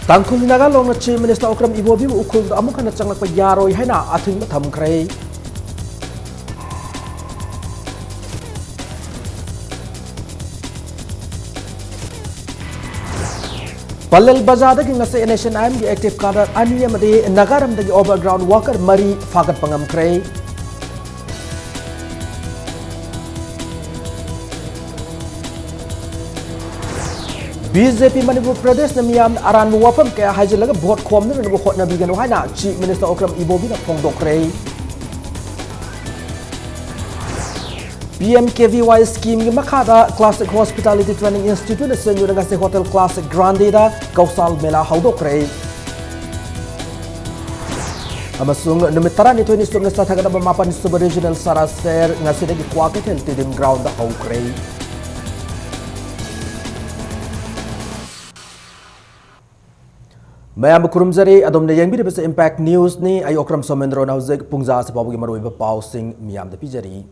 Tangkul Nagalong na Chief Minister Okram Iwobi ukul amuk na changlak pa yaroy hay na ating matam kray. Palal Bazada ki ngase NSNIM ki active kadar aniya madi nagaram dagi overground worker mari fagat pangam kray. BJP Manipur Pradesh na miyam aran mo wapam kaya hajalaga vote khom na nago khot na bigan hay na Chief Minister Okram Iwobi na pongdok kray. PMKVY scheme ki makada Classic Hospitality Training Institute na senyo na ngase Hotel Classic Grande da kausal mela haudok kray. Amasung numit tara nito ni sung sa tagada mapan Sub Regional Saras Fair ngase dagi Kwaketel Tidim Ground da hauk kray. Mayam kurumzari adom na yangbi sa Impact News ni ay Okram Somendro na huzig pungza sa pabugi maruiba pausing miyam da pijari.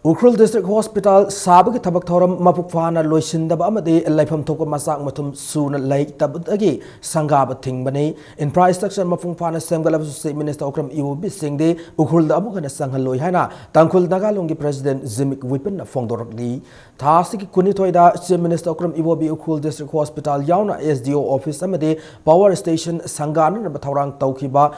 Ukhrul District Hospital sabagi tabak thoram mapukfana loisindaba amadi laifam thokpa masak mathum suna lai tabagi sangaba thingbani infrastructure mapungfana semgalab Chief Minister Okram Iwobi singde Ukhrul da amukana sanghalloi haina Tangkul Nagalongi President Zimik Wipin na fongdorakli thasiki kunithoida Chief Minister Okram Iwobi Ukhrul District Hospital yauna SDO office amadi power station sangana na bathorang tawkiba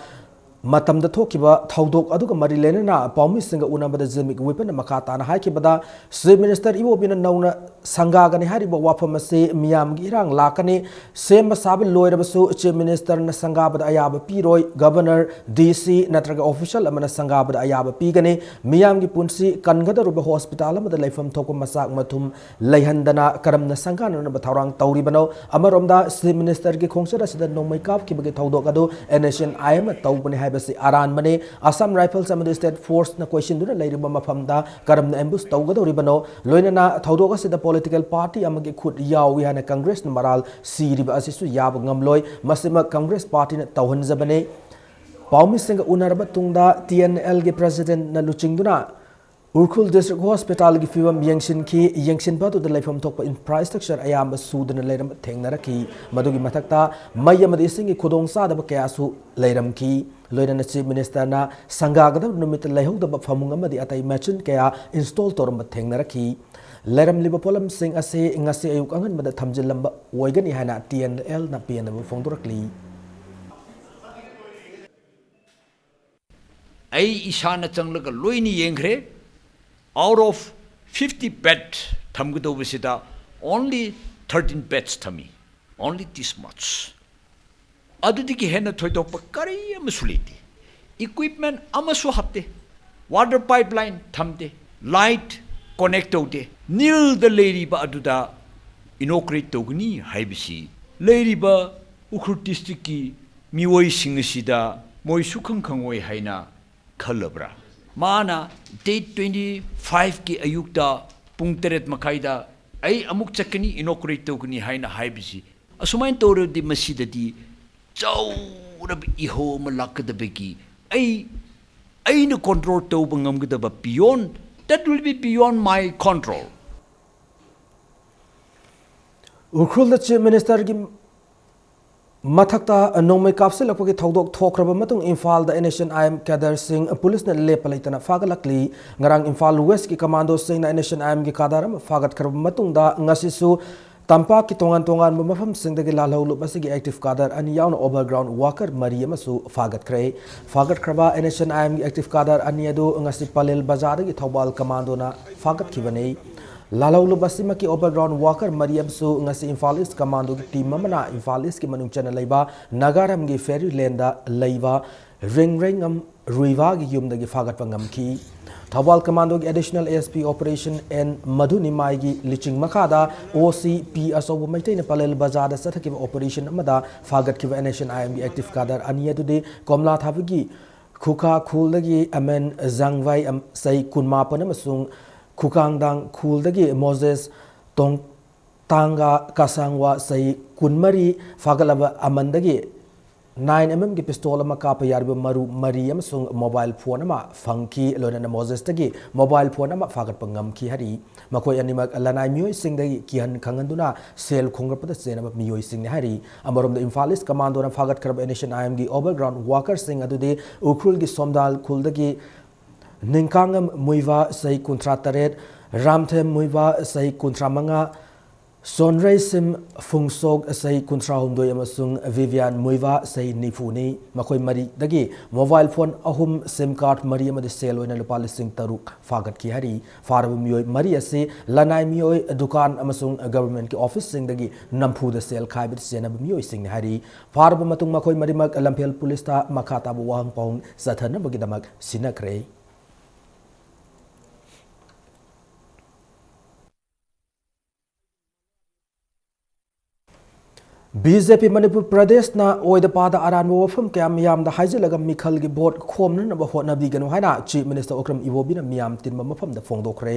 Matam da thokiba thaudok aduga mari lenena paumi singa unabada Zimik Wipin makata na haikibada Chief Minister Iwobi na nauna sangagani hariba wafam se miyam gi irang lakani sem masabe loirabasu Chief Minister na sangabada ayaba piroi Governor DC natraga official amana sangabada ayaba pigani miyam gi punsi kangada ruba hospital amada laifam thokpa masak mathum laihandana karamna sangana na bathorang tauribano amaromda Chief Minister gi khongsara sida nomai kap ki bagi thaudok adu NSNIM taubani Aran mane Assam Rifles and State Force na question duna lairiba mafamda karam na ambush tawgadoribano loina na thaudoga sida political party amagi khut yawi hana Congress na maral siriba asisu yab ngamloi masima Congress party na tawhanjabane paumi singa unarba tungda TNL ge president na luchingduna Ukhrul District Hospital ki fiwam yengsin patu da laifam thokpa infrastructure ayamba sudana leiram thengnara ki madugi mathakta mayamadi singi khudong sada ba kayasu leiram ki loina na Chief Minister na sangagada numit laihogda ba famung amadi atai machine kaya install toram ba thengnara ki leiram liba polam sing ase ngase ayuk angan mada thamjilamba oigani hana TNL na PNW fongdorakli ai isana changlaga loini yengre out of 50 beds thamgadobasida only 13 beds thami only this much adudiki hena thoidokpa kari amasuliti equipment amasu hapte water pipeline thamde light connect tawde nil the lady ba aduda inaugurate tawgni haibisi lady ba Ukhrul district ki miwoi singasida moi sukhang khangoi haina khalabra Mana date 25 ki ayukta pung teret makaida ay amuk chakani inaugurate tawgni haina haibisi asumain tawre di masidadi chaurab iho malakadabegi ay na control tawba ngamgadaba beyond that will be beyond my control Ukhrul Chief Minister gi Mathakta nongmai kapse lakpagi thaudok thokraba matung Imphal da NSNIM Kadar Singh police na lepalaitana fagalakli ngarang Imphal West ki commando sing na NSNIM gi kadaram fagat kharba matung da ngasisu tampa ki tongan mafam sing dagi lalholu basigi active kadar ani yauna overground worker mari amasu fagat khraba NSNIM gi active kadar ani adu ngasi Palel Bazar gi Thobal commando na fagat khibani Lalaulu basima ki overground worker Mariam su ngasi Imphal East commando ki team mamana Imphal East ki manung chana laiba nagaram gi ferry lenda laiba ring ruiva gi yumda gi fagat pangam ki Thawal commando ki additional ASP operation and Madhuni mai gi liching makada OCP asobu maitai na Palel Bazar da sathaki operation amada fagat ki NSNIM gi active kadar ania today Komla Thavigi Khuka khulagi amen zangwai sai kunma panamasung Kukangdang Kuldagi Moses Tong Tanga Kasangwa Sai Kunmari Fagalaba Amandagi 9mm की पिस्तौल काप यार मरु मरी mobile phone फंकी लोनना मोजेस mobile phone फागत पंगमकी हरी मखोय अनिमक लनाई मियोय सिंगदगी किहन खंगंदुना सेल खोंगरपद चेनब मियोय सिंगने हरी अमरोम इंफाल ईस्ट कमांडोना फागत खरब एनेशन आईएम की ओवरग्राउंड वर्कर सिंग अदुदे उखरुल की सोमदाल खुलदगी निंकांगम मुइवा सही कुंत्रा तरेट रामथे मुइवा सही कुंत्रा मंगा सोनरई सिम फुंगसोग सही कुंत्रा हुमदोय अमसुंग विवियन मुइवा सही निफुनी मखोय मरी दगी मोबाइल फोन अहुम सिम कार्ड मरी अमदे सेल ओइना लुपा लिसिंग तरुक फागत की हरी फारब मियोय मरी असे लनाई मियोय दुकान अमसुंग गवर्नमेंट की ऑफिस सिंग दगी नमफुद सेल खाइबद सेनब मियोय सिंग हरी फारब मतुंग मखोय मरीमक लंफेल पुलिस ता मखाता वाहंग पौंग सथनबगिदमक सिनखरे बीजेपी मणिपुर प्रदेश ना ओइद पादा अरान वफम क्या मियाम दा हाइजलगा मिखल की vote Khoman होटनबीगनो हाइना chief minister Okram इवोबिना मियाम तिनबा मफम दा फोंदोखरे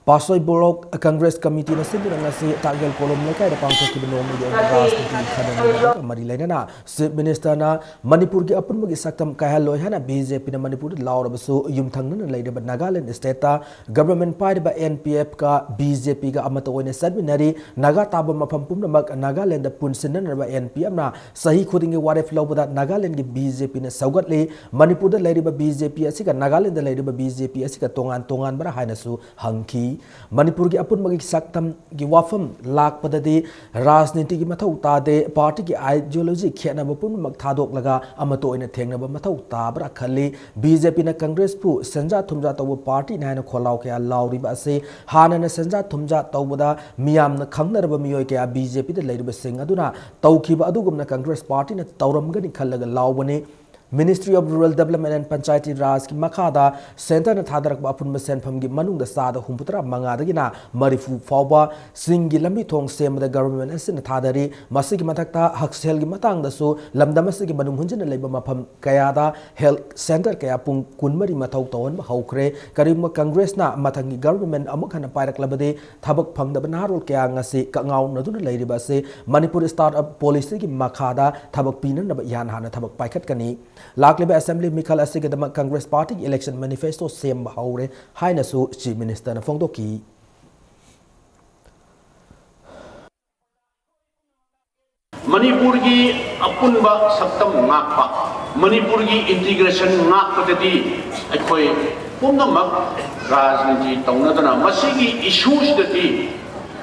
पासोई बोरोक कांग्रेस कमिटी न सिंदुरंगसी तागेल कोलम लेकाय पांथोकी नोमगी राजनीति खनन मरी लेना चीफ मिनिस्टर ना मणिपुर की अपुनमगी सक्तम कहलोय हाना बीजेपी न मणिपुर लाउरबसु युमथंगन लेदब नागालैंड स्टेट ता गवर्नमेंट पाइबा एनपीएफ का बीजेपी का अमत ओइने सदमिनरी नागा ताब मफम पुमनमक नागालैंड पुनसिननरबा एनपीएफ ना सही खुदिंगे वारेफ लौबदा नागालैंड की बीजेपी ने सौगतले मणिपुर दा लेरिबा बीजेपी असिका नागालैंड दा लेरिबा बीजेपी असिका तोंगान तोंगान बरा हाइनसु हंकी मणिपुर की अपुनमगी सक्तम की वाफम लाकपददी राजनीति की मथौ तादे पार्टी की आइडियोलॉजी खेनब पुनमक थादोक लगा अमतो ओइने थेंगनब मथौ ताबरा खल्ली बीजेपी न कांग्रेस पु संजा थुमजा तव पार्टी नायन खोलाव के लाउरिबा से हानन संजा थुमजा तवबदा मियाम न खंगनरब मियोय के बीजेपी दे लेरिबा सिंग अदुना तौखिबा अदुगुमना कांग्रेस पार्टी न तौरमगनि खल्लगा लाउबने ministry of rural development and panchayati raj की मखादा सेंटर न थादरक अपुनब सेनफम की मनुंग साद हुंपुतरा मंगादगिना मरिफु फावबा सिंगी लंबी थोंग सेमद गवर्नमेंट असिन थादरी मसिगी मथक्ता हक्सेल की मतंगदसु लमदमसिगी मनुंग हुंजन लेब मफम कयादा हेल्थ सेंटर कया पुंग कुनमरी मथौ तवन हौखरे करीम कांग्रेस ना मथंगी गवर्नमेंट अमुक हन पायरकलबदे थबक फंगदब नारोल कया ngasi कङाउ नदुन लेरिबा से मणिपुर स्टार्टअप पॉलिसी की मखादा थबक पीननब यान हाना थबक पाइखतकनी लाकलेब असेंबली मिखल असिगदम कांग्रेस पार्टी की इलेक्शन मैनिफेस्टो सेम हौरे हाइनसु चीफ मिनिस्टर न फोंदोकी मणिपुर की अपुनबा सक्तम नाकपा मणिपुर की इंटीग्रेशन नाकपददी अखोय पुनमक राजनीति तौनदना मसिगी इश्यूसददी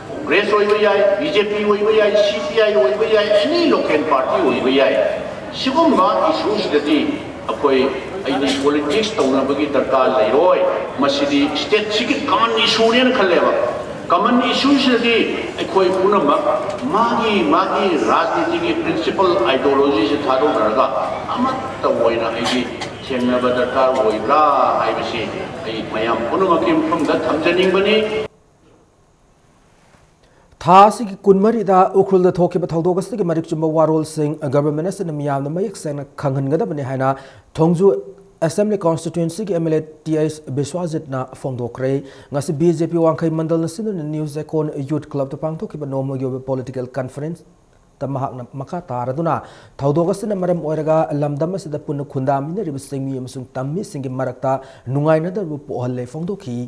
कांग्रेस होइबा याय बीजेपी होइबा याय सीपीआई होइबा याय एनी लोकल पार्टी होइबा याय सिगुम्बा इश्यूसददी अखोय आइनी पॉलिटिक्स तौनबगी दरकार लेरोय मसिदी स्टेट सिगी कॉमन इश्यूनेन खल्लेबा कॉमन इश्यूसददी अखोय पुनमक मागी राजनीति की प्रिंसिपल आइडियोलॉजी से थादो करगा अमत ओइना आइगी थेंगनबा दरकार होइब्रा हाइबसी आइ मयाम पुनमकी मफमदा थमजनिंगबनी थासी की कुनमरीदा उखरुल थोके थौदोगस मरिक चुम वारोल सिंह गवर्नमेंट से मियाम मयक सेन खंगनगदबने हाइना थोंजु असेंबली कॉन्स्टिट्यूएंसी की एमएलए टीएस विश्वाजित ना फोंदोक्रे ngasi बीजेपी वांखै मंडल नसिन न्यूज एकोन यूथ क्लब त पांगथोकिबा नोमोगी पॉलिटिकल कॉन्फ्रेंस तमहाकना मखा तारदुना थौदोगसना मरम ओरगा लमदम असिदा पुन खुंदामिनरिब सिंगमी अमसुंग तम्मी सिंगी मरक्ता नुंगाइनदरबु पोहल्ले फोंदोखी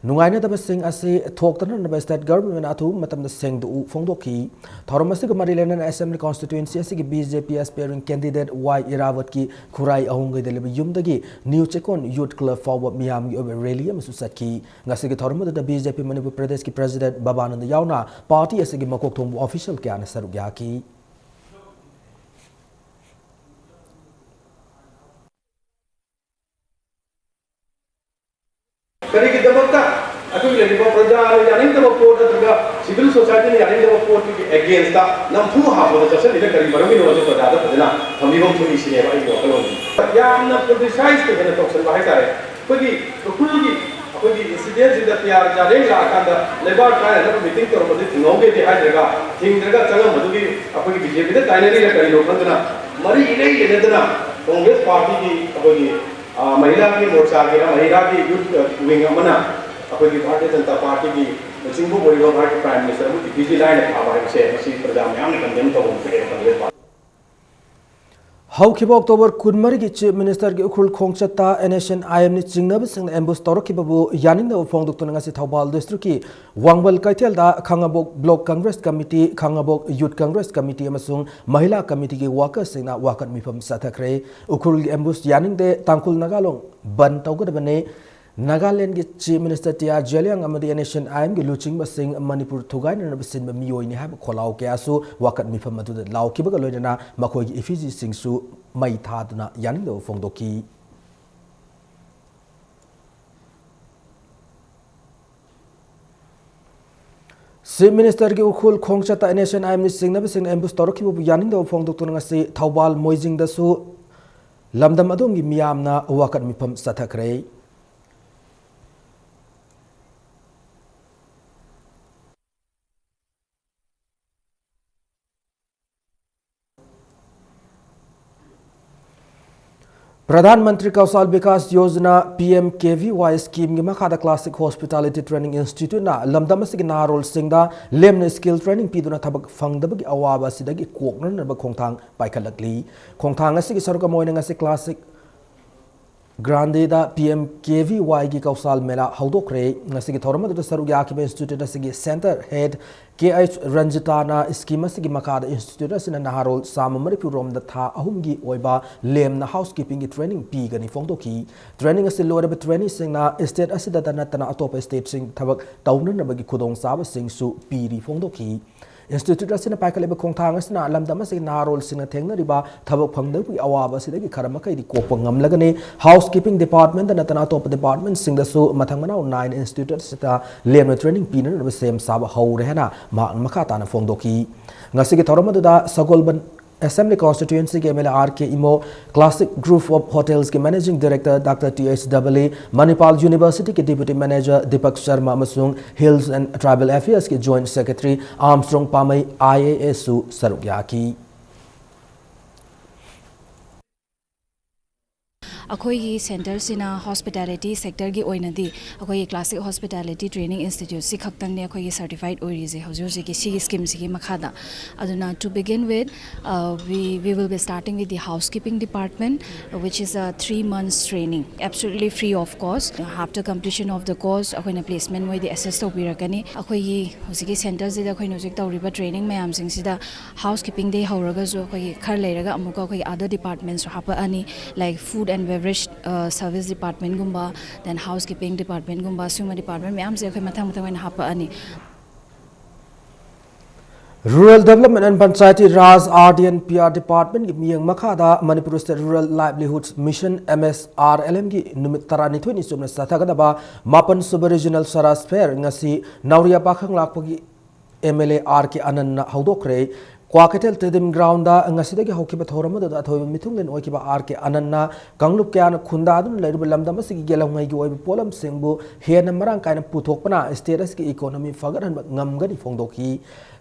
नुंगाइनदब सिंग असे थोक्तनब स्टेट गवर्नमेंट अथु मतम सेंगदु फोंदोखी थौरमसिग मरिलेन असेंबली कॉन्स्टिट्यूएंसी असिगी BJP aspiring candidate Y Irawat की खुराई अहुंगै देलिब युमदगी न्यू चेकोन यूथ क्लब फाव मियाम की ओवर रैली अमसु सखी ngasi थौरमद बीजेपी मणिपुर प्रदेश की प्रेसिडेंट बाबानंद यावना पार्टी असिगी मकोक थोंग ऑफिशियल क्यान सरुक याकी करीगिदमक्ता अखोई लेरिबा प्रजा यानिंगदब पोर्ट नत्रगा सिविल सोसाइटी ने यानिंगदब पोर्ट की अगेंस्ट ता नमफु हाबोद चसलिदा करी मरमी नो जो प्रजा फजना थमीबम थुनी सिने बाई वकलोन यामना क्रिटिसाइज के बने टॉक्सन बाय तारे कोगी कुकुलगी कोगी इंसिडेंट सिदा प्यार जारे ला कांदा लेबा काय न मीटिंग करो बदि नोगे दे हाजरगा थिंगरगा चंग मधुगी अखोई बीजेपी दे ताइनरी रे करी लोखंदना मरी इले लेदना कांग्रेस पार्टी की अखोई महिला की मोर्चा की महिला की यूथ विंग अमना अखोई भारतीय जनता पार्टी की चिंबू बोरिगो भारत प्राइम मिनिस्टर मुझे बिजी लाइन था भाई से प्रजा में हमने कंडेम तो Congress Haukiba October Kunmarigi Chief Minister ki Ukrul Khongchata NSN IM ni chingnab sing ambush tawrakibabu yaningna ufongduk tunangasi Thaubal district ki Wangbal Kaithel da Khangabok Block Congress Committee Khangabok Youth Congress Committee amasung Mahila Committee ki workers singna wakat mifam sathakre Ukrul ambush yaningde Tangkul Nagalong ban tawgadabane Nagaland ki Chief Minister T.R. Jeliang amadi NSN IM ki luching basing Manipur thugai na bisin ba miyoi ni hab kholau kya su wakat mifam adu law ki baga loina makhoi ki effigy sing su mai thaduna yaning do fongdoki Chief Minister ki Ukrul Khongchata NSN IM ni singna bising ambush tawraki bu yaning do fongdok tunanga si Thaubal Moijing da su lamdam adom gi miyamna wakat mifam sathakre Pradhan Mantri Kausal Vikas Yojana PMKVY scheme gi makhada Classic Hospitality Training Institute na lamdam asigi narol singda lemna skill training piduna thabak fangdabagi awaba sidagi kokna naba khongthang paikhalakli khongthang asigi saruka moina ngasi Classic Grande da PMKVY gi Kausal Mela haudokre ngasi gi thoramadu da sarugi akiba institute asigi center head KH Ranjitana scheme asigi makada institute asina naharol samamari purom da tha ahumgi oiba lemna housekeeping gi training pi gani fongdoki training asil loraba training singna state asida danatana atop state sing thabak tawna nabagi khudong saba sing su piri fongdoki Institute asina paikaleba khongthang asina lamdam asigi narol sina thengna riba thabak phangdabi awaba sidagi kharamakei di kopang ngamlagani housekeeping department da natana top department singda su mathang manau 9 institute sita lemna training pina na sem saba hawre hena ma makata na fongdoki ngasigi thoramadu da sagolban Assembly Constituency के MLA RK Imo Classic Group of Hotels के Managing Director Dr. T.H. Dabali Manipal University के Deputy Manager Deepak Sharma अमसुंग Hills and Tribal Affairs के Joint Secretary Armstrong Pamai IAS सु सरुग्याकी अखोई centre सिना hospitality sector की ओइनदी अखोई classic hospitality training institute सि खक्तंग ने अखोई सर्टिफाइड ओरिजे हजो जे की सी स्कीम सि की मखादा अदुना to begin with we will be starting with the housekeeping department which is a 3 months training absolutely free of cost after completion of the course अखोई placement मोइ the assess to birakani अखोई हजिकी centre जे अखोई Nozick तौरिबा training ma'am सिंग सिदा housekeeping दे हौरगा जो अखोई खर लेरगा अमुका अखोई other departments हापा अनि like food and beverage service department gumba then housekeeping department gumba suma department ma'am से अखोई मथंग मथंग हापा अनि Rural Development and Panchayati Raj RDNPR Department ki miyang makhada Manipur State Rural Livelihoods Mission MSRLM ki numit tarani thoi sumna sathagadaba mapan sub regional saras fair ngasi Nauria Pakhang lakpagi MLA RK Anand haudokre Kwakatel Tedim Ground da ngasidagi hokiba thoramadu da thoi mithunglen oikiba RK Anand Kanglup kyan khundadun leiruba lamdam asigi gelamngai gi oiba polam singbu hena marang kaina puthokpana status ki economy fagaran ngamgani fongdoki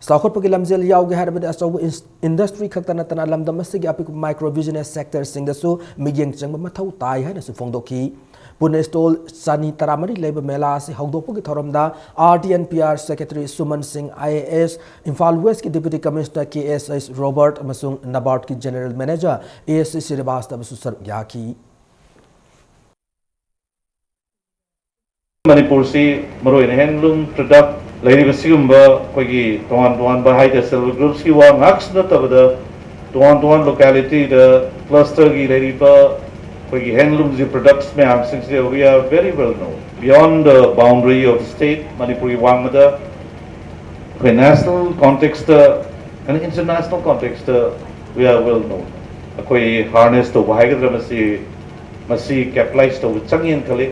Sakhot pagi lamjel yauge harabadi asawu industry khaktana tana lamdam asigi apik micro business sector singda su migyeng changba mathau tai haina su fongdoki Pune stol sani taramari labor mela se haudopagi thoramda RDNPR Secretary Suman Singh IAS Imphal West ki Deputy Commissioner KSS Robert amasung NABARD ki General Manager ASC Srivastava su sargyaki Manipur si maroi na handloom product lairi basigumba kogi tuan bahai da self groups ki wa ngaks na tabada tuan locality the cluster ki lairi ba kogi handlooms the products mein am since we are very well known beyond the boundary of the state Manipur ki wangmada in national context and international context we are well known koi harness to bahai ga masi capitalize to changin khale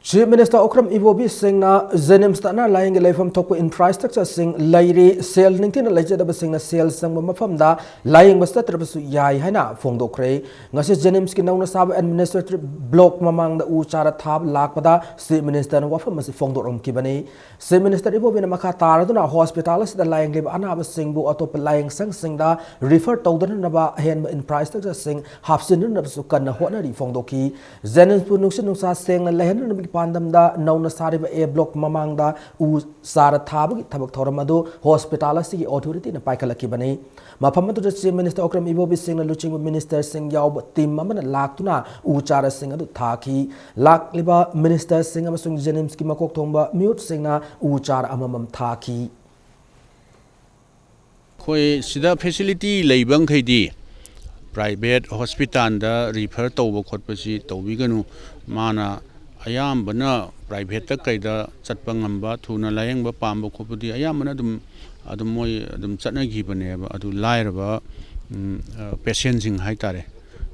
Chief Minister Okram Iwobi Singh na Zenim stana lying lefam toku infrastructure sing lairi sel ningtin lajada basing na sel sang mafam da lying basta trabasu yai haina fongdokre ngasi Zenim ski nauna sab administrative block mamang da uchara thab lakpada Chief Minister na wafam masi fongdorom kibani Chief Minister Iwobi na makha taraduna hospital sida lying leb ana basing bu atop lying sang sing da refer tawdana na ba hen infrastructure sing hapsin na su kan na hona ri fongdoki Zenim pu nuksin nuksa sing na lehen na पांदमदा नौना सारिबा ए block ममांगदा उ सारा थाबगी थबक थौरम अदु hospital असि authority न पाइखलकिबने मफम अदु chief minister Okram Ibobi Singh न लुचिंग minister Singh याव team अमन लाक्तुना उ चारा सिंह अदु थाखी लाक्लिबा मिनिस्टर सिंह अमसुंग जेनिम्स की मकोक थोंबा म्यूट सिंह ना उ चार अममम थाखी खोई सिदा फैसिलिटी लेबंग खैदी प्राइवेट हॉस्पिटल दा रिफर तौब खोटपसी तौबिगनु माना अयामबना प्राइवेट ता कैदा चटपा ngamba थुना लायंगबा पामबा खोपदी अयामबना अदुम मोय अदुम चटनागिबनेबा अदु लायरबा पेशेंट सिंग हाइतारे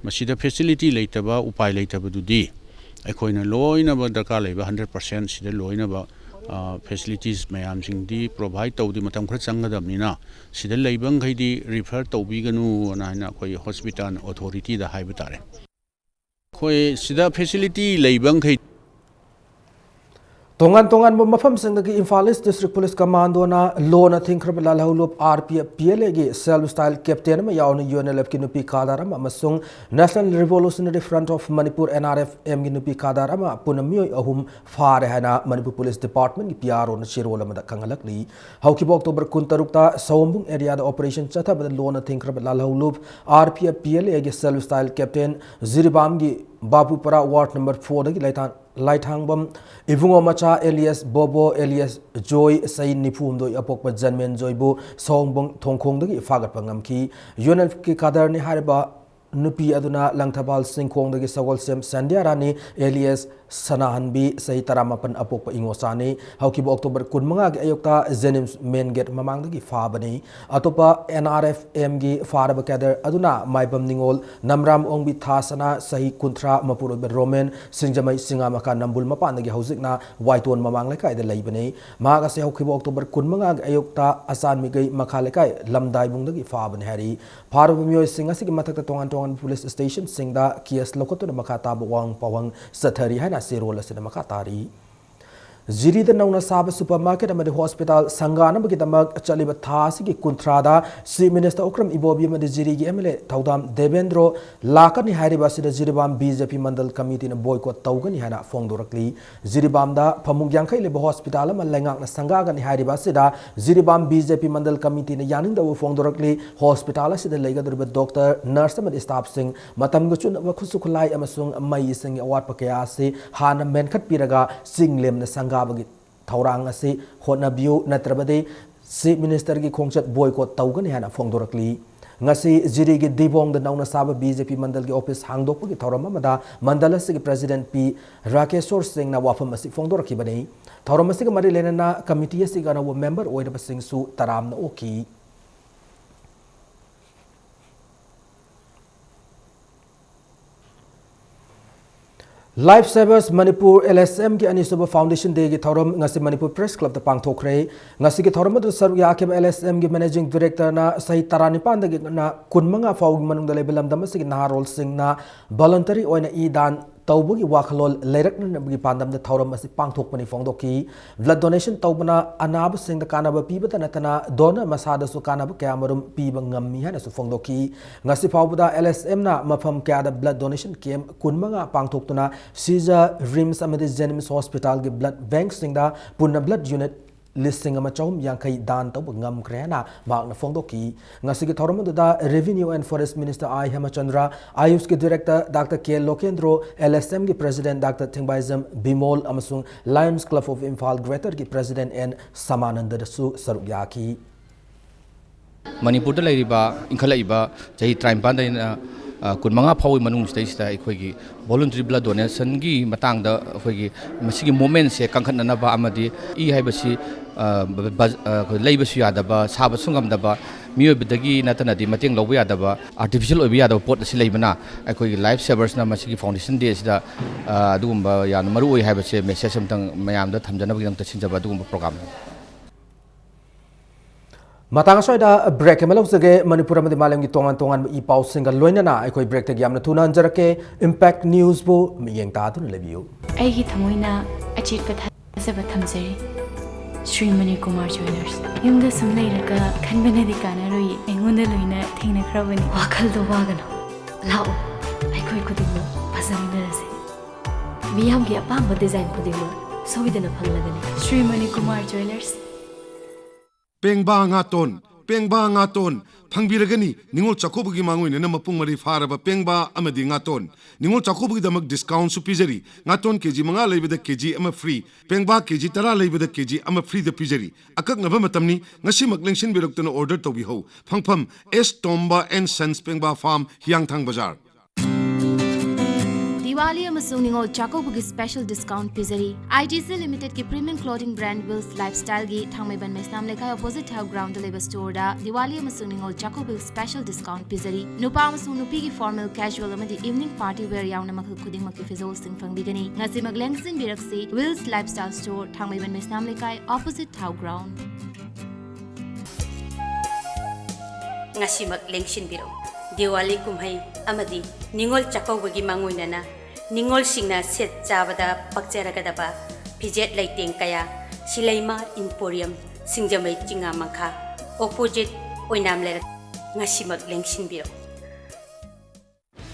मसिदा फैसिलिटी लेतबा उपाय लेतबदुदी अखोइना लोइनबा दरकार लेबा 100% सिदा लोइनबा फैसिलिटीज मैम सिंगदी प्रोवाइड तौदी मतम खर चंगदबनिना सिदा लेबंगैदी रिफर तौबिगनु नाइना कोई हॉस्पिटल अथॉरिटी दा हाइबा तारे कोई सिदा फैसिलिटी लेबंगै तोंगान तोंगान मफम सिंगदगी Imphal east district police commando ना लोन थिंखरब लालहौलुप आरपीएफ पीएलए गी सेल्फ स्टाइल कैप्टन में यावन यूएनएलएफ की नुपी खादारम अमसुंग national revolutionary front of Manipur NRF M की नुपी खादारम पुनमियोय अहुम फारे हैना मणिपुर पुलिस डिपार्टमेंट की पीआरओ न शिरोल अमदा खंगलकली हौकिब अक्टोबर 23 ता सौम्बुंग एरिया दा ऑपरेशन चथबद लोन थिंखरब लालहौलुप आरपीएफ पीएलए गी सेल्फ स्टाइल कैप्टन जिरिबाम गी बाबूपरा वार्ड नंबर 4 दगी लाइथांगबम इवुंगो मचा एलियस बोबो एलियस जोय सई निफुमदो अपोक जनमेन जोयबु सोंगबंग थोंखोंदगी फागत पंगमकी यूएनएफ की कादर ने हारबा नुपी अदुना लंगथबाल सिंखोंदगी सगोलसेम संध्या रानी एलियस सनाहनबी सही तरामपन अपोक इंगोसानी हौकिब अक्टोबर 15 के Ayukta जेनिम्स main gate ममांगदगी फाबनी अतोपा NRF M गी फारब कैडर अदुना माइबम निंगोल नमराम ओंबी थासना सही कुंथ्रा मपुर रोमेन सिंजमई सिंगा मका नंबुल मपानदगी हौजिकना वाइटोन ममांग लेकायदा लेबनी मागासे हौकिब अक्टोबर 15 के अयुक्ता असान मिगई मखा लेकाय लमदाइबुंगदगी फाबन हैरी फारब मियोय सिंग असि मथक तोंगान तोंगान पुलिस स्टेशन सिंगदा केस लोकतुन मखा ताब वांग पवंग सथरी है सेरोल असिन मखा तारी जिरीद नौना साब सुपरमार्केट अमदि हॉस्पिटल संगानबगिदमक चलिब थासिगी कुंथ्रादा सी मिनिस्टर ओक्रम इबोबी अमदि जिरीगी एमएलए थौदाम देवेंद्रो लाकनि हारिबासिदा जिरीबाम बीजेपी मंडल कमिटी न बॉयकॉट तौगनि हाना फोंदोरकली जिरीबामदा फमुग यांखै लेब हॉस्पिटल अम लेंगाकना संगागनि हारिबासिदा जिरीबाम बीजेपी मंडल कमिटी न यानिंगदव फोंदोरकली हॉस्पिटल असिदा लेगदुरब डॉक्टर नर्स अमदि स्टाफ सिंग मतम गुचुन खुसुखलाई अमसुंग मई सिंग अवाट पकया से हाना मेनखत पिरगा सिंग लेमना संगा थौरांग असे होनबियु नत्रबदे सी मिनिस्टर की खोंचत बॉयकॉट तौगनि हाना फोंदोरकली ngasi jiri gi dibong da nauna saba BJP mandal gi office hangdok gi thoram amada mandal se gi president P Rakeshwar Singh na wafam asi phongdoraki bani thoram asi gi mari lenana committee asi ga na wo member oida sing su taram na oki life savers Manipur LSM की अनिसुब foundation day की थौरम ngasi Manipur press club द पांगथोखरे ngasi की थौरम द सर्व याखेब LSM की मैनेजिंग डायरेक्टर ना सही 39 दगी ना 15 फाउग मनुंग लेबलम दमसि नारोल सिंह ना वॉलंटरी ओइना ई दान तौबगी वाखलोल लेरकनबगी पांदम द थौरम असि पांगथोकपनि फोंदोकी ब्लड डोनेशन तौबना अनाब सिंह द कानाब पीबत नतना डोनर मसादसु कानाब क्यामरुम पीब ngami hana su फोंदोकी ngasi फाउबदा LSM ना मफम क्यादा ब्लड डोनेशन केम 15 पांगथोक्तुना सीजा रिम्स अमदि जेनिम्स हॉस्पिटल के ब्लड बैंक सिंगदा पुन्ना ब्लड यूनिट लिस्टिंग अमा चौम यांखै दान तब ngamkrena मागना फोंदोकी ngasi की थौरमदुदा revenue and forest minister I Hemchandra AYUSH के director doctor K Lokendro LSM के प्रेसिडेंट डॉक्टर थिंगबाइजम बिमोल अमसुंग lions club of Imphal greater की प्रेसिडेंट एन समानंद दसु सरुक याकी मणिपुर इंखलइबा चाही 53 कुनमंगा फाउ मनुंग स्टेज अखोगी वॉलंटरी ब्लड डोनेशन की मतंग अखोगी मसिगी मोमेंट से कंखननबा अमदी ई हाइबसी लेबसु यादबा साबसु गमदबा मियोबदगी नतनदी मतेंग लौब यादबा आर्टिफिशियल ओइब यादबा पोट असि लेबना अखोगी लाइफ सेवर्स ना मसिगी फाउंडेशन डे सिदा अदुगुम्बा यान मरु ओइ हाइबसे मेसेज समतंग मयामदा थमजनबगी दंग तसिनजबा अदुगुम्बा प्रोग्राम मतंग सोइदा ब्रेक में लौजगे मणिपुर में मालम की तोंगान तोंगान ई पाउ सिंगल लोइनना अखोई ब्रेक तक यामना थुना अंजरके इम्पैक्ट न्यूज़ बो मियेंग तादुन लेबियो अैगी थमोइना अचित थजब थमजरी श्री मणि कुमार ज्वेलर्स युमदा सम लेरका खनबनदि कानारोई एंगोंदा लोइना थेंगनख्रबनि वाखल दो वागनो लाओ अखोई कुदुबो फजमिनरसे मियाम की अपाम डिजाइन खुदिंग सोइदना फंगलगनी श्रीमणि कुमार ज्वेलर्स पेंगबा ngaton phangbiragani ningol chakobugi mangoi na mapung mari faraba pengba amadi ngaton ningol chakobugi damak discount su pijari ngaton kg manga leibada kg ama free pengba kg tara leibada kg ama free da pijari akak naba matamni ngasi maklengsin biroktana order tobi ho phangpham S Tomba and Sons Pengba Farm Hyangthang Bazaar Diwali अमसूंग निंगोल चाकोबुगी special discount पिजरी ITC limited की premium clothing brand Wills lifestyle की थांगमेबन मेस्नाम लेखा opposite Hau ground लेबर store दा दिवाली अमसूंग निंगोल चाकोबुगी स्पेशल डिस्काउंट पिजरी नुपा अमसूंग नुपी की फॉर्मल कैजुअल अमदी इवनिंग पार्टी वेयर यावना मखल खुदिंग मक्की फिजोल सिंग फंगबिगनी ngasi maglengsing biraksi Wills lifestyle store Thangmeiband Mesnam लेखा opposite Hau ground ngasi maglengsing biro Diwali कुमहै अमदी निंगोल चाकोबुगी मांगोइनना निंगोल सिंगना set चाबदा पक्चरगदबा fidget लाइटें कया सिलाइमा इंपोरियम सिंजमै चिंगा मखा ऑपोजिट ओइनाम लेर ngasimak lengsin biro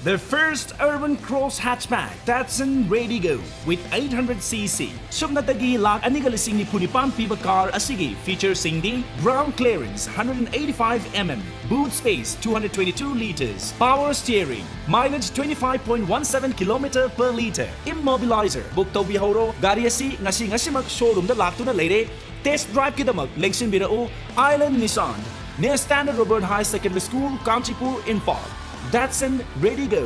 The first urban cross hatchback Datsun Radigo with 800cc. Subnatagi lak anigalasing ni punipan piba car asigi features singdi ground clearance 185 mm, boot space 222 liters, power steering, mileage 25.17 km per liter, immobilizer. Book to bihoro gariasi ngasimak showroom da laktuna leire test drive kidamak lengsin birao Island Nissan near Standard Robert High Secondary School, Kanchipur, Imphal. Datsun Radigo.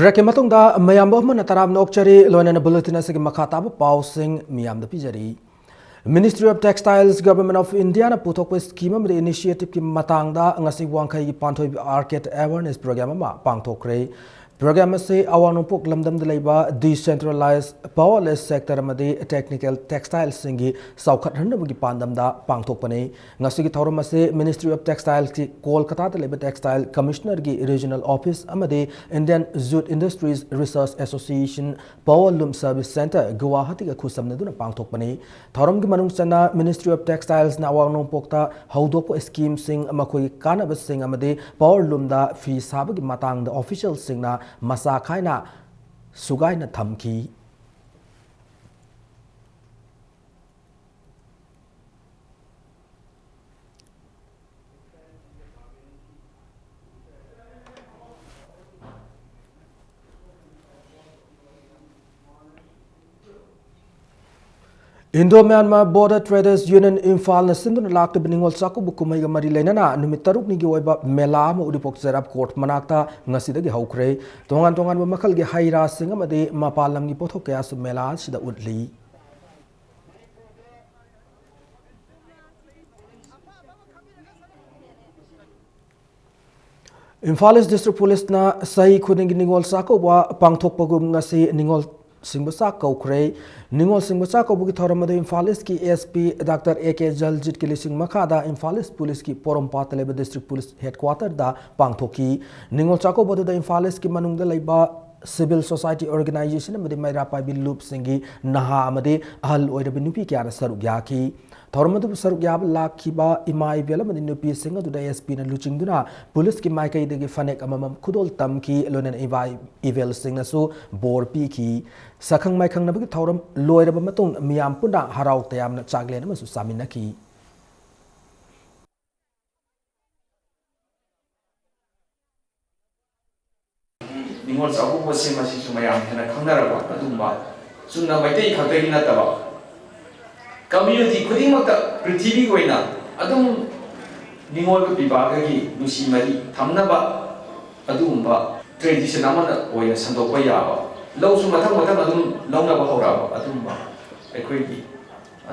Break के मतुंगदा मयाम बहमन तराम नोकचरी लोनन bulletin असगी मखाताब पाउसिंग मियाम द पिजरी ministry of textiles government of India ना पुथोक स्कीम अमदे इनिशिएटिव की मतंगदा ngasi wangkhai gi panthoi arcade awareness program ama pangthokre program se awanupok lamdam de leiba decentralized powerless sector amadi technical textile singi saukhat hanbagi pandam da pangthokpane ngasi gi thorum ase ministry of textiles ki kolkata da leiba textile commissioner gi regional office amadi indian jute industries research association powerloom service center guwahati ga khusamna duna pangthokpane thorum gi manung chana ministry of textiles na awanupok ta haudok scheme sing amakoi kanaba sing amadi powerloom da fi sabagi matang da official sing na masa khaina sugai na thamki Indo-Myanmar Border Traders Union Imphal na sinduna lakta biningol saku bukumai ga mari leinana numit taruk ni gi oiba mela ma udipok serap court manakta ngasidagi haukre tongan ba makal gi haira singa made mapalam gi pothok kaya su mela sida udli Imphal District Police na sahi khuding ningol saku ba pangthok pagum ngasi ningol Singbasa Kaukre, Ningol Singbasa Kaubuki Thoramadu Imphalis ki ASP Dr. A.K. Jaljit ki lising makada Imphalis Police ki Porompat Leba District Police Headquarter da Pangthoki, Ningol Chako Bodu da Imphalis ki Manungda Leba Civil Society Organization amadi Maira Pai Loop Singi Naha amadi Ahal Oida Binupi Kiara Sarugyaki. Thoramadu Sarugyab Lakiba Imai Vela Madi Nupi Singa to the ASP na Luchingduna, Police ki Maika de Fanek Amam Kudol Tamki, Lonan Ivai Evel Singnasu, Bor Piki, Sakang Maikang Nabi Thoram, Loida Bamatun, Miam Punda, Harau Tayam Chaglen Masu Saminaki. Ningol sa ako po si Masi Sumayang na kangaraba na tumba. So na may tayo kagay na taba. Community kuding magta prithibi ko ina. Adong ningol ko pibaga ki nusi mari thamna ba adum ba tradition naman na o ya sandok pa yaba. Law so matang adum law na ba hawra ba adum ba. Ay ko ki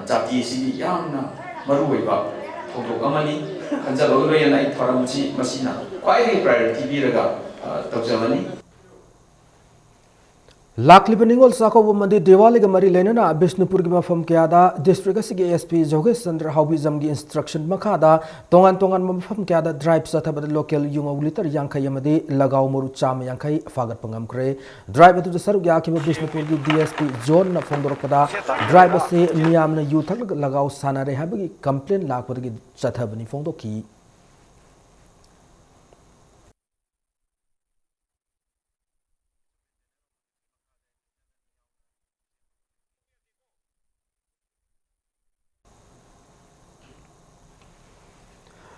jati si yang na maruway ba. Thok amani kanja law lo yan ay thoramchi masina. Kwai priority bi raga tawjamani. लाखलिब निंगोल साखोब मदी दिवाली के मरी लेना बिष्णुपुर की मफम क्यादा district असि SP जोगेश Chandra Haobijam की instruction मखादा तोंगान तोंगान मफम क्यादा ड्राइव सथबद लोकल युंग लिटर यांखै यमदी लगाव मुरु चाम यांखै फागत पंगमख्रे ड्राइव अदु सरुक याखिब बिष्णुपुर की डीएसपी जोन न फोंदोरकदा ड्राइव से मियामन यू थक लगाव सानारे हाबगी कंप्लेन लाखबदगी चथबनी फोंदोकी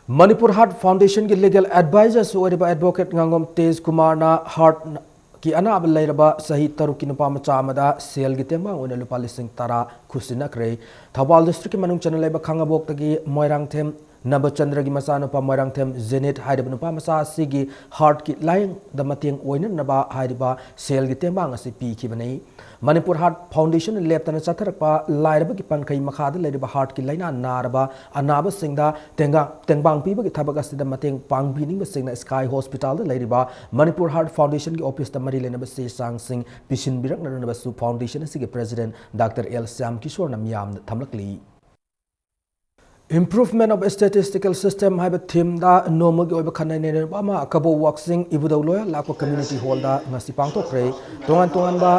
मणिपुर हार्ट फाउंडेशन की लीगल एडवाइजर एडवोकेट गांगोम तेज कुमार ना हार्ट की अनाब लेरबा सही तरुक की नुपा मचा सेल की तेंबा लुपा लिसिंग तरा खुसिनक्रे थौबाल डिस्ट्रिक्ट की मनुंग चैनल खांगाबोक मोइरांगथेम नबचंद्र की मचा नुपा मोइरांगथेम जेनेट हाइब नुपा मचा की हार्ट की लाइंग द मतेंग ओइननबा हाइबा सेल की तेंबा पीखिबने मणिपुर हार्ट फाउंडेशन लेप्तन चथरपा लाइरब की पनखै मखाद लेरिबा हार्ट की लाइना नारबा अनाब सिंगदा तेंबांग पीब की थबक असिदा मतेंग पांगबिनिंग सिंगना स्काई हॉस्पिटल लेरिबा मणिपुर हार्ट फाउंडेशन की ऑफिस मरी लेनब से सांग सिंह पिशिन बिरकनबसु फाउंडेशन के president doctor L Shyam Kishore नमियाम थमलकली इम्प्रूवमेंट ऑफ स्टैटिस्टिकल सिस्टम है थीम नोमगी खनने कबो वाक्सिंग इबुदौ लोया लाको कम्युनिटी हॉल पांथोख्रे तोान तोानबा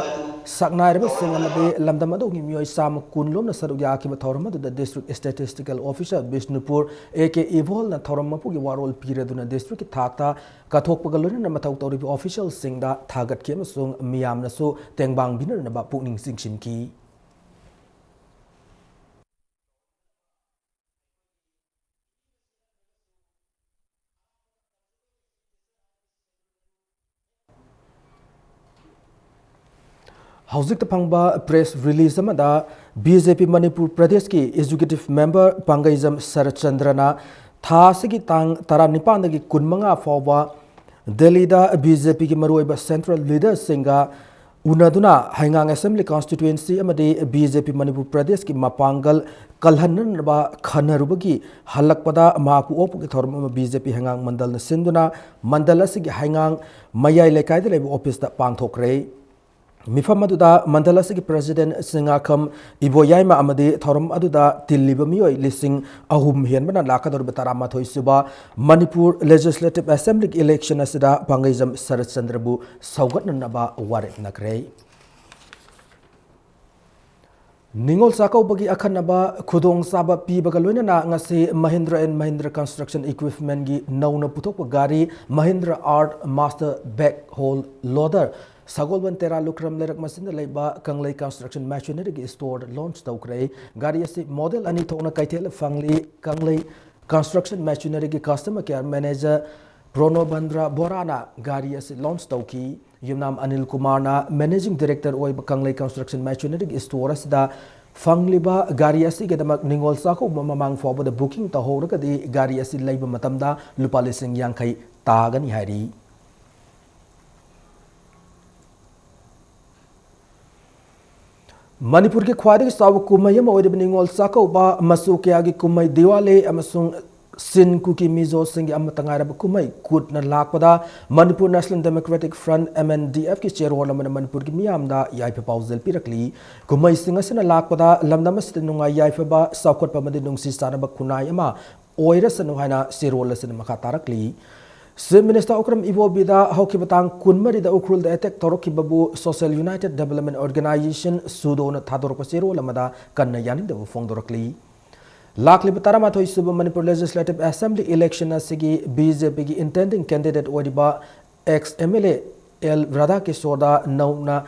सकनाइरबसिंग लमदम अदुगी मियोय साम कुनलोम सरुक याखिब थौरम district statistical officer Bishnupur AK Ibol थौरम मपुगी वारोल पीरेदुना डिस्ट्रिक्ट की थाकता कथोकपग लोइना मथौ तौरिबि ऑफिशियल सिंगदा थागतके अमसुंग मियामनसु तेंबांग बिनरनबा पुकनिंग सिंगसिनकी हौजिक फंगबा press release BJP Manipur Pradesh की एग्जीक्यूटिव मेंबर पांगैजम शरदचंद्रना था की तांग तरा निपान की कुनमंगा फाउबा दिल्ली बीजेपी की मरुइबा सेंट्रल लीडर सिंगा उनदुना हाइंगांग assembly constituency BJP Manipur Pradesh की मपांगल कलहनबा खनरुबगी हलकपदा माकु ओप की थोरम बीजेपी हाइंगांग मंडल सिंदुना मंडल से हाइंगांग मयाई लेकाय लेब ऑफिस पांथोक्रे मिफम मंडल की प्रेसिडेंट सिंगाखम इबोयाइमा थौरम तिल्लिब मियोय लिसिंग अहुम हेनबना लाकदोरब तरामाथोय सुबा Manipur legislative assembly election Pangaijam शरदचंद्रबु सौगतनबा वारेप नखरे निंगोल चाकौबगी अखनबा खुदोंग चाबा पीबगा लोइनना ngasi Mahindra and Mahindra construction equipment की नौना पुथोक गाड़ी Mahindra earthmaster backhoe loader सगोलबन तेरा लुक्रम लेरक मसिन लेबा कंगलै कंस्ट्रक्शन मशीनरी की स्टोर लॉन्च तौक्रे गाड़ी असी मॉडल अनी थोना कैथेल फंगली कंगलै कंस्ट्रक्शन मशीनरी की कस्टमर केयर मैनेजर प्रोनोबंद्रा बोराना गाड़ी असी लॉन्च तौकी युमनाम अनिल कुमारना मैनेजिंग डायरेक्टर ओइब कंगलै कंस्ट्रक्शन मशीनरी की स्टोर असिदा फंगलिबा गाड़ी असी के दमक निंगोल साको ममांग फोबद बुकिंग तहोरगदी गाड़ी असी लैब मतमदा लुपा लिसिंग यांखै तागनी हारी मणिपुर के ख्वाइदगी चाव कुमई निंगोल चाकौबा मसु क्या की कुमई दिवाली सिन कुकी मिजो तंगारब कुमई कूटना लापदा Manipur national democratic front MNDF की चेयरहोल मणिपुर की मियामदा याइफा पाउजेल पिरकली कुमई सिंगसना लापदा लमदम नुंगाई याइफबा साउखटपमदि नुंगसी सानब खुनाई अमा ओइरसनु हाइना चेयरहोल मखा तारकली चीफ मिनिस्टर उक्रम इबोबीदा हौखिबतांग कुनमरीदा उखरुल अटैक तौरखिबबु सोशल यूनाइटेड डेवलपमेंट ऑर्गेनाइजेशन सुदोन थादोरप चेरोल अमदा कन्न यानिदबु फोंदोरकली लाखलिब तरामाथोई सुब मणिपुर लेजिस्लेटिव असेंबली इलेक्शन असिगी बीजेपी की इंटेंडिंग कैंडिडेट ओइबा एक्स MLA एल राधा किशोरदा नौना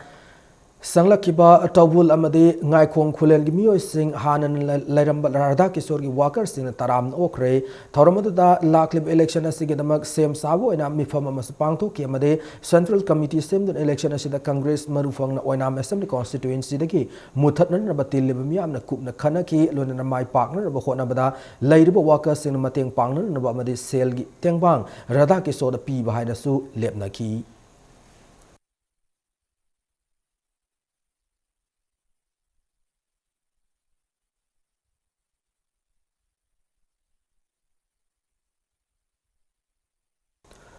संगलखिबा टौबुल अमदि ngaikong खुलेल मियोय सिंह हानन लैरंब राधा किशोर की वाकर सिंह तराम ओखरे थौरमदुदा लाखलिब इलेक्शन असिगे दमक सेम साबो ओइना मिफम अमस पांगथो के अमदे सेंट्रल कमिटी सेमदन इलेक्शन असिदा कांग्रेस मरुफंग ओइना असेंबली कॉन्स्टिट्यूएंसी दगी मुथतनन बतिलिब मियामना कुपना खनकी लोनन माइ पाकनर बखोनबदा लैरिब वाकर सिंह मतेंग पांगनन अमदि सेल की तेंगबांग राधा किशोर पी बहाइनसु लेपनकी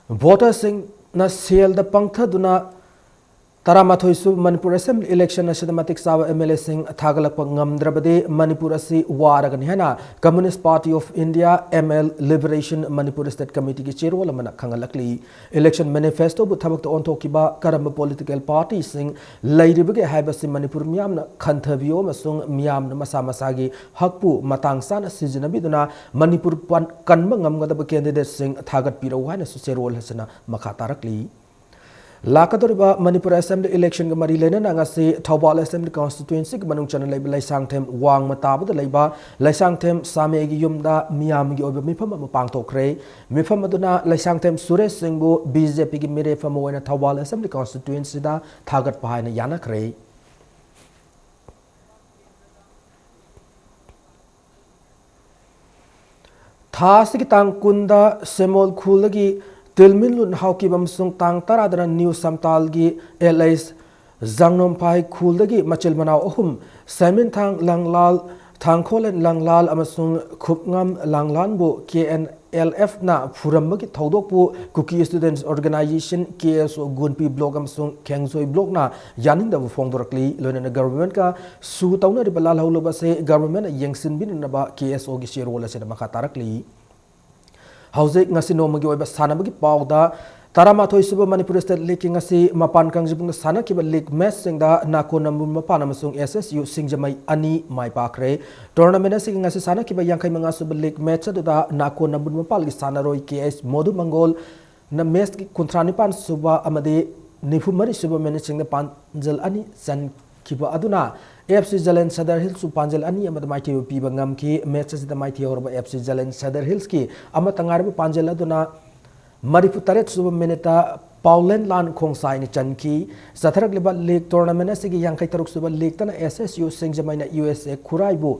वोटर सिंह सेल पंथदुना Taramathoi Manipur Assembly election Ashadamatic Sawa MLA Singh Thagalakpa Ngamdrabade Manipur Asi Waragan Hena Communist Party of India ML Liberation Manipur State Committee ki chairwala mana khangalakli election manifesto bu thabak to ontokiba karamba political party sing lairibage haibasi Manipur miyamna khanthabiyo masung miyamna masa masagi hakpu matang sana sizinabiduna Manipur kanba ngamgadaba candidate sing thagat piraw haina su chairwal hasana makha tarakli Lakadoriba Manipur Assembly election ga mari lena nga si Thawbal Assembly constituency ga manung channel laiba laisang them wang matabada laiba laisang them same gi yumda miyam gi oba mifam ma pangthokre mifam aduna laisang them Suresh Singh bu BJP gi mire fam oina Thawbal Assembly constituency da thagat pahaina yana kre Thasi ki tangkunda semol khulagi Tilminlun hauki bamsung tang taradana new samtalgi LS Zangnom Pai Kuldagi Machil Manau Ohum Samin Tang Langlal Tangkolen Langlal Amasung Kupngam Langlanbu KNLF na Furamaki Todokpu Cookie Students Organization KSO Gunpi Blog Amasung Kengsoi Blog na Yaning da Fongdorakli Lona government ka Su Tauna Ribalal Haulubase government Yangsin Bin Naba KSO Gishirola Sedamakarakli Hausik ngasi nomagi oiba sana bagi pauda Taramathoi suba Manipur State League ngasi mapan kangjibung sana kiba league match singda nako nambun mapana masung SSU singjamai ani mai pakre tournament sing ngasi sana kiba yangkai mga suba league match da nako nambun mapal gi sana roi KS Modu Mangol na match ki kontranipan suba amade nifumari suba managing da panjal ani san kiba aduna FC Jalen Sadar Hills su panjal ani amad mai theu pi bangam ki matches da mai theu ba FC Jalen Sadar Hills ki ama tangar bu panjal aduna marifu taret su mineta Paulen Lan Khongsai ni chanki satharak leba league tournament asigi yangkai taruk su league tana SSU singjamai na USA Khurai bu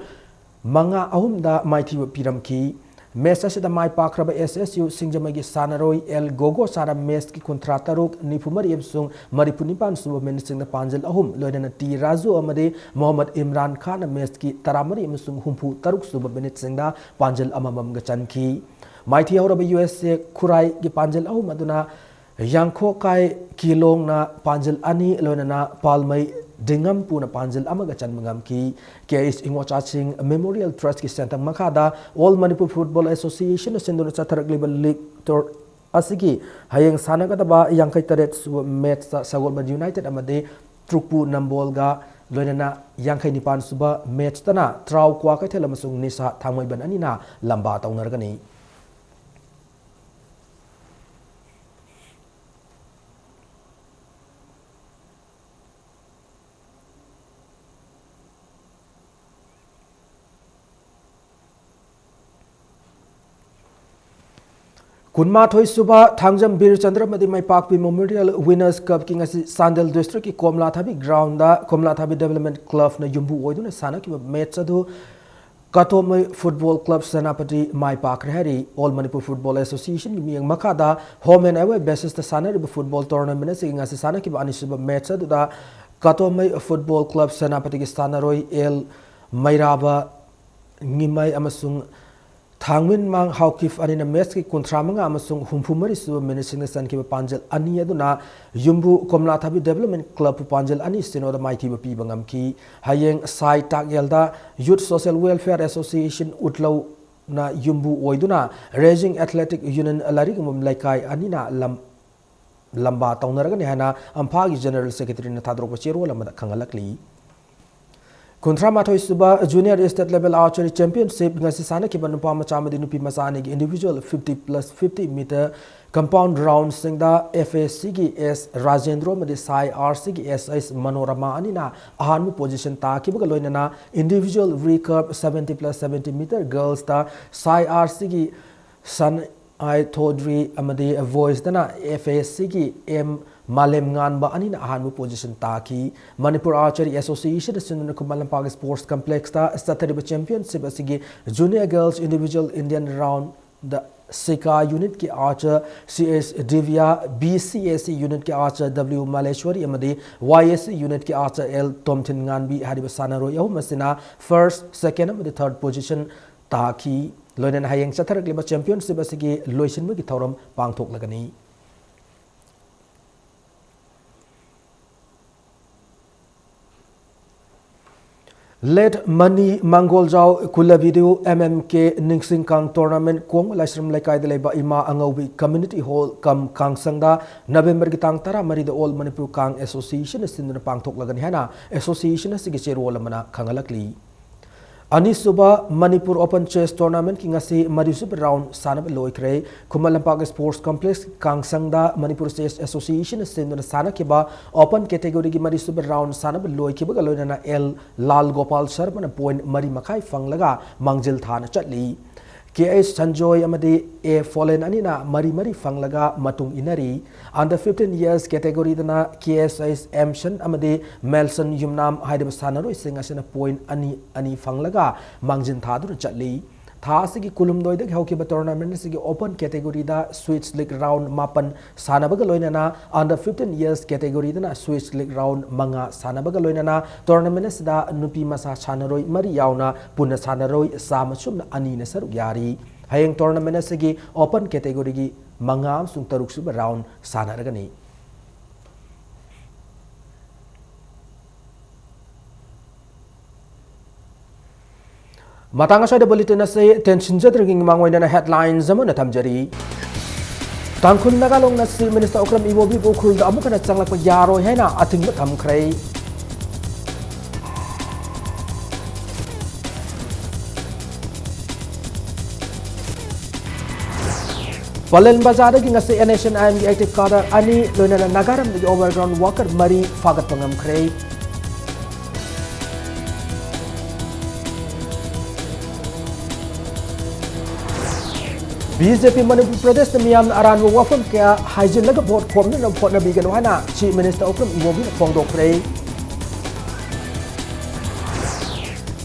manga ahum da mai theu piram ki Mesa da mai pakraba SSU singjamai gi sanaroi El Gogo sara mes ki kontrataruk nifumari emsung maripunipan suba menising da panjal ahum loidana T Razu amade Muhammad Imran Khan mes ki taramari emsung humpu taruk suba menising da panjal amamam ga chanki maithi auraba USA Khurai gi panjal ahum aduna yangkho kai kilong na panjal ani loidana palmai Dingam puna panjal amaga chanmangam ki KS Ingwacha Singh Memorial Trust ki sentang makada All Manipur Football Association senduna chatharak level league tour asigi hayeng sanaga daba yangkai taret su match Sagolban United amade Trukpu Nambolga loinana yangkai nipan suba match tana traw kwa ka thela masung nisa thangmai ban anina lamba taunargani Kunmathoi Suba Thangjam Bir Chandra Madi Mai Pakpi Memorial Winners Cup King asi Sandal District ki Komlathabi ground da Komlathabi Development Club na Yumbu oiduna sana ki match adu Katomai Football Club Senapati Mai Pakre hari All Manipur Football Association mi makada home and away basis the sana ri football tournament sing asi sana ki ani suba match adu da Katomai Football Club Senapati ki sana roi El Mairaba ngimai amasung Thangmin mang haukif anina match ki kontramanga amasung humpumari su menising san ki panjal ani aduna Yumbu Komlathabi Development Club panjal ani sinoda maiti pi bangam ki hayeng sai tak yelda Youth Social Welfare Association utlau na Yumbu oiduna Raging Athletic Union alarig mum laikai anina lamba taunaragani hana ampagi General Secretary na thadrok chero lamada khangalakli Kuntramathoi Suba Junior State Level Archery Championship ngasi sana ki banupa machamadi nupi masani ki individual 50+50 meter compound round singda FAC ki S Rajendro madi Sai RC ki SS Manorama anina ahanmu position ta ki baga loinana individual recurve 70+70 meter girls ta Sai RC ki San I Thodri amadi voice dana FAC ki M Malem Nganba anina ahanmu position taki Manipur Archery Association sinuna Kumalampak Sports Complex ta Sathariba Championship asigi Junior Girls Individual Indian Round the Sika Unit ki archer CS Divya BCAC Unit ki archer W Maleshwari amadi YSC Unit ki archer L Tomthin Nganbi hariba sanaro yahu masina first second amadi third position taki loinan hayeng satharak liba championship asigi loisin gi thoram pangthok lagani Let Money Mangoljau Kula Video MMK Ningsing Kang Tournament Kong Laisram Laikai de Leba Ima Angobi Community Hall Kam Kang Sangda November Gitang Tara Mari the All Manipur Kang Association is in the Pang Tok Lagan Hana Association is Sigich Rolamana Kangalakli Anisuba Manipur Open Chess Tournament King Asi Marisup round Sanab Loikre Kumalampag Sports Complex Kang Sangda Manipur Chess Association is in the Sanakiba Open Category Marisup round Sanab Loikiba Galona L Lal Gopal Sharman point Mari Makai Fanglaga Mangjil Thana Chatli KS Sanjoy Amadi A Fallen Anina Mari Fanglaga Matung Inari under 15 years category dana KSIS Amshan Amadi Melson Yumnam Haidab Sanaro Singasina point Ani Fanglaga Mangjin Thadu Chatli Thasiki Kulum Doida Hokiba tournament Sigi open category da Switch League round Mapan Sanabagaloinana under 15 years category dana Switch League round Manga Sanabagaloinana tournament da Nupi Masa Chanaroi Mari Yauna Puna Sanaroi Samachum Ani Nasaruk Yari Hayang tournament Sigi open category Manga Sung Taruk Super round Sanaragani Matanga sa bulletin na say tension sa drinking mangway na headlines zaman na tamjari. Tangkun nagalong na si Minister Okram Iwobi Bukul da amukan at sanglag pagyaro hay na ating matamkray. Palen bazada gi nga si NSN IMG active kadar ani loina na nagaram di overground worker mari fagat pangamkray. BJP Manipur Pradesh na miyam na aran wafam kaya hajin laga vote kom na vote na bigan wana Chief Minister Okram Iwobi na fongdok pray.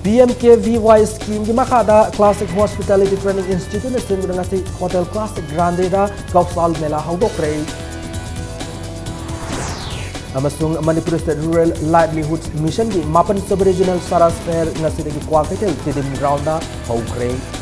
PMKVY scheme di makada Classic Hospitality Training Institute na singo na si Hotel Classic Grande da Kausal Mela hawdok pray. Amasung Manipur State Rural Livelihoods Mission di Mapan Sub-Regional Saras Fair na sinigi Kwakatel Tidim Ground da hawdok pray.